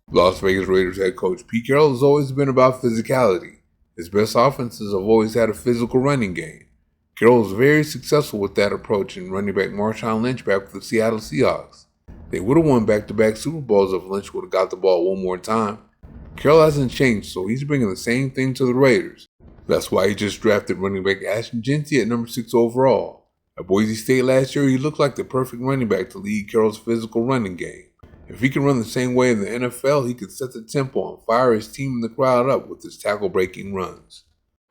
Las Vegas Raiders head coach Pete Carroll has always been about physicality. His best offenses have always had a physical running game. Carroll was very successful with that approach in running back Marshawn Lynch back with the Seattle Seahawks. They would have won back-to-back Super Bowls if Lynch would have got the ball one more time. Carroll hasn't changed, so he's bringing the same thing to the Raiders. That's why he just drafted running back Ashton Jeanty at number 6 overall. At Boise State last year, he looked like the perfect running back to lead Carroll's physical running game. If he can run the same way in the NFL, he could set the tempo and fire his team and the crowd up with his tackle-breaking runs.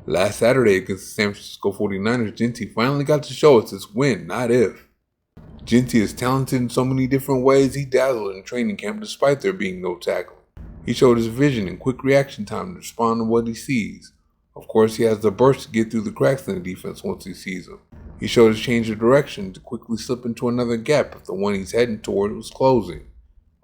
Last Saturday against the San Francisco 49ers, Jeanty finally got to show us it's when, not if. Jeanty is talented in so many different ways, he dazzled in training camp despite there being no tackling. He showed his vision and quick reaction time to respond to what he sees. Of course, he has the burst to get through the cracks in the defense once he sees them. He showed his change of direction to quickly slip into another gap if the one he's heading toward was closing.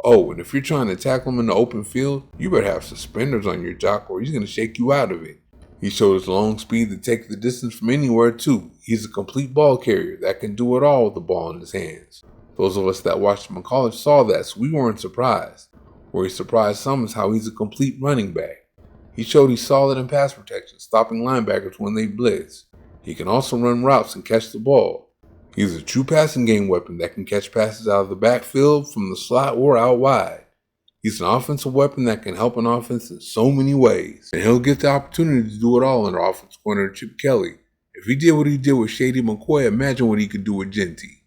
Oh, and if you're trying to tackle him in the open field, you better have suspenders on your jock or he's going to shake you out of it. He showed his long speed to take the distance from anywhere too. He's a complete ball carrier that can do it all with the ball in his hands. Those of us that watched him in college saw that, so we weren't surprised. Where he surprised some is how he's a complete running back. He showed he's solid in pass protection, stopping linebackers when they blitz. He can also run routes and catch the ball. He's a true passing game weapon that can catch passes out of the backfield, from the slot, or out wide. He's an offensive weapon that can help an offense in so many ways, and he'll get the opportunity to do it all under offensive coordinator Chip Kelly. If he did what he did with Shady McCoy, imagine what he could do with Jeanty.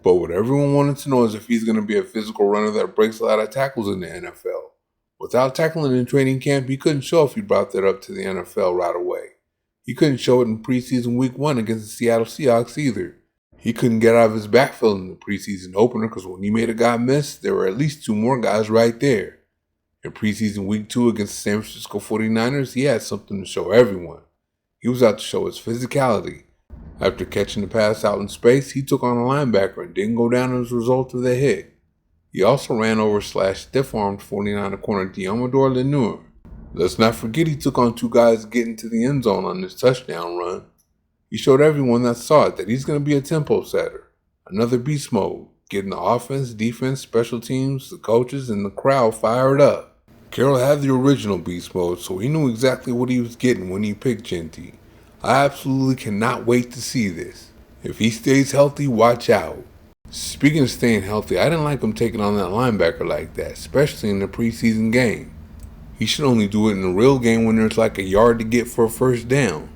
But what everyone wanted to know is if he's going to be a physical runner that breaks a lot of tackles in the NFL. Without tackling in training camp, he couldn't show if he brought that up to the NFL right away. He couldn't show it in preseason week 1 against the Seattle Seahawks either. He couldn't get out of his backfield in the preseason opener because when he made a guy miss, there were at least 2 more guys right there. In preseason week 2 against the San Francisco 49ers, he had something to show everyone. He was out to show his physicality. After catching the pass out in space, he took on a linebacker and didn't go down as a result of the hit. He also ran over / stiff-armed 49er corner Diamador Lenoir. Let's not forget he took on 2 guys getting to the end zone on this touchdown run. He showed everyone that saw it that he's going to be a tempo setter, another beast mode, getting the offense, defense, special teams, the coaches, and the crowd fired up. Carroll had the original beast mode, so he knew exactly what he was getting when he picked Jeanty. I absolutely cannot wait to see this. If he stays healthy, watch out. Speaking of staying healthy, I didn't like him taking on that linebacker like that, especially in the preseason game. He should only do it in the real game when there's like a yard to get for a first down.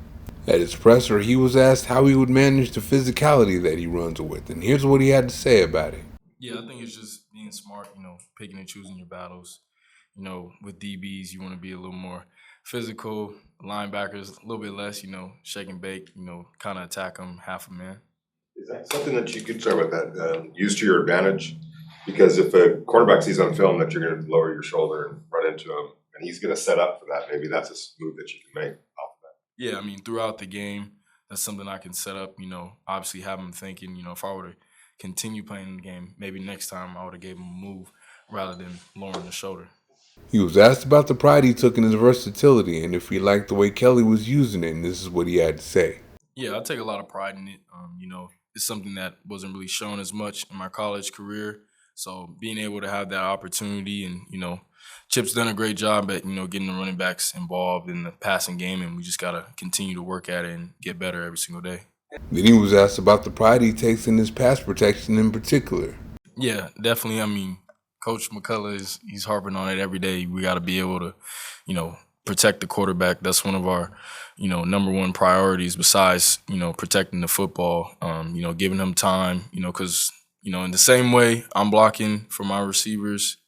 At his presser, he was asked how he would manage the physicality that he runs with, and here's what he had to say about it. Yeah, I think it's just being smart, picking and choosing your battles. With DBs, you want to be a little more physical. Linebackers, a little bit less, shake and bake, kind of attack them half a man. Is that something that you could, sorry about that, use to your advantage? Because if a quarterback sees on film that you're going to lower your shoulder and run into him, and he's going to set up for that, maybe that's a move that you can make off of that. Yeah, throughout the game, that's something I can set up, obviously have him thinking, if I were to continue playing the game, maybe next time I would have gave him a move rather than lowering the shoulder. He was asked about the pride he took in his versatility and if he liked the way Kelly was using it, and this is what he had to say. Yeah, I take a lot of pride in it. It's something that wasn't really shown as much in my college career. So being able to have that opportunity and, Chip's done a great job at, getting the running backs involved in the passing game, and we just got to continue to work at it and get better every single day. Then he was asked about the pride he takes in his pass protection in particular. Yeah, definitely. Coach McCullough he's harping on it every day. We got to be able to, protect the quarterback. That's one of our, number one priorities besides, protecting the football, giving them time, because, in the same way I'm blocking for my receivers,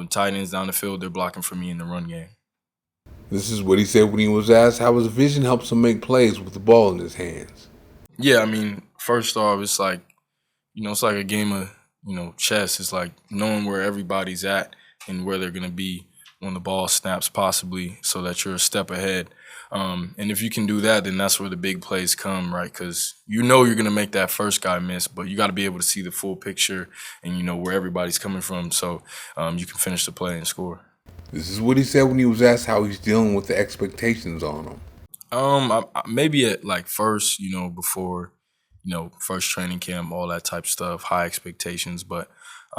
tight ends down the field, they're blocking for me in the run game. This is what he said when he was asked how his vision helps him make plays with the ball in his hands. Yeah, first off, it's like, it's like a game of, chess. It's like knowing where everybody's at and where they're going to be when the ball snaps possibly so that you're a step ahead. And if you can do that, then that's where the big plays come, right? Because you're going to make that first guy miss, but you got to be able to see the full picture and where everybody's coming from so you can finish the play and score. This is what he said when he was asked how he's dealing with the expectations on him. Maybe at like first, before, first training camp, all that type of stuff, high expectations. But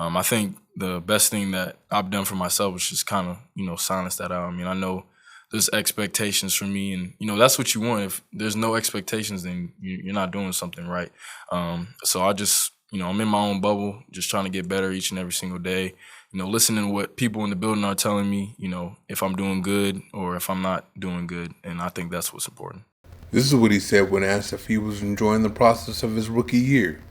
I think the best thing that I've done for myself is just kind of, silence that out. I mean, I know there's expectations for me, and, that's what you want. If there's no expectations, then you're not doing something right. So I just, I'm in my own bubble, just trying to get better each and every single day. Listening to what people in the building are telling me, if I'm doing good or if I'm not doing good. And I think that's what's important. This is what he said when asked if he was enjoying the process of his rookie year.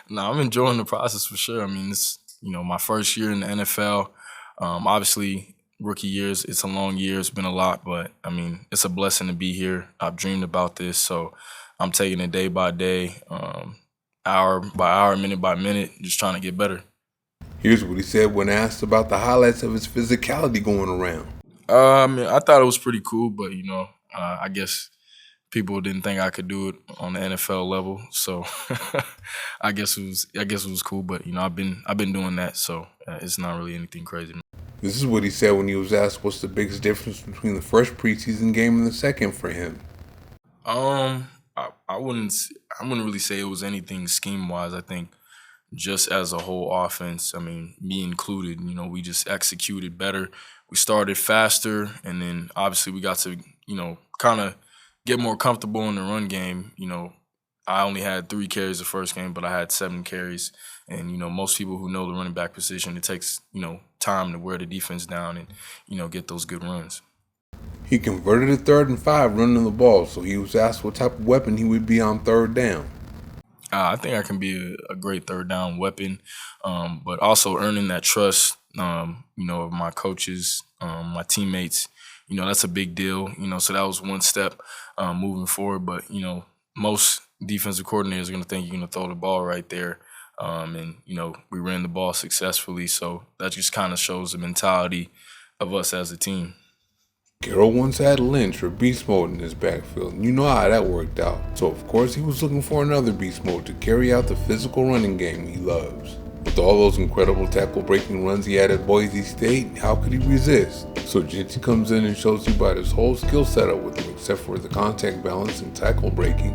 No, I'm enjoying the process for sure. I mean, it's, my first year in the NFL. Obviously, rookie years, it's a long year. It's been a lot, but I mean, it's a blessing to be here. I've dreamed about this, so I'm taking it day by day, hour by hour, minute by minute, just trying to get better. Here's what he said when asked about the highlights of his physicality going around. I mean, I thought it was pretty cool, but I guess people didn't think I could do it on the NFL level, so I guess it was cool. But I've been doing that, so it's not really anything crazy. This is what he said when he was asked what's the biggest difference between the first preseason game and the second for him. I wouldn't really say it was anything scheme wise. I think just as a whole offense, I mean, me included, we just executed better. We started faster, and then obviously we got to, kind of get more comfortable in the run game. I only had 3 carries the first game, but I had 7 carries. And, most people who know the running back position, it takes, time to wear the defense down and, get those good runs. He converted a 3rd and 5 running the ball, so he was asked what type of weapon he would be on 3rd down. I think I can be a great 3rd down weapon, but also earning that trust, of my coaches, my teammates. That's a big deal. So that was one step moving forward. But, most defensive coordinators are going to think you're going to throw the ball right there. And, we ran the ball successfully. So that just kind of shows the mentality of us as a team. Carroll once had Lynch or beast mode in his backfield, and you know how that worked out. So of course he was looking for another beast mode to carry out the physical running game he loves. With all those incredible tackle-breaking runs he had at Boise State, how could he resist? So Jeanty comes in and shows you about his whole skill setup with him except for the contact balance and tackle breaking.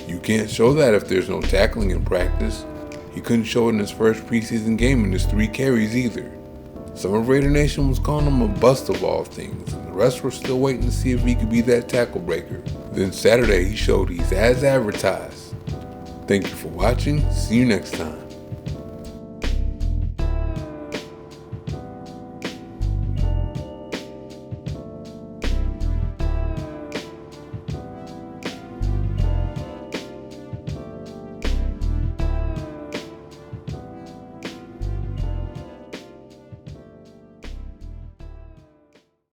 You can't show that if there's no tackling in practice. He couldn't show it in his first preseason game in his 3 carries either. Some of Raider Nation was calling him a bust of all things, and the rest were still waiting to see if he could be that tackle breaker. Then Saturday he showed he's as advertised. Thank you for watching. See you next time.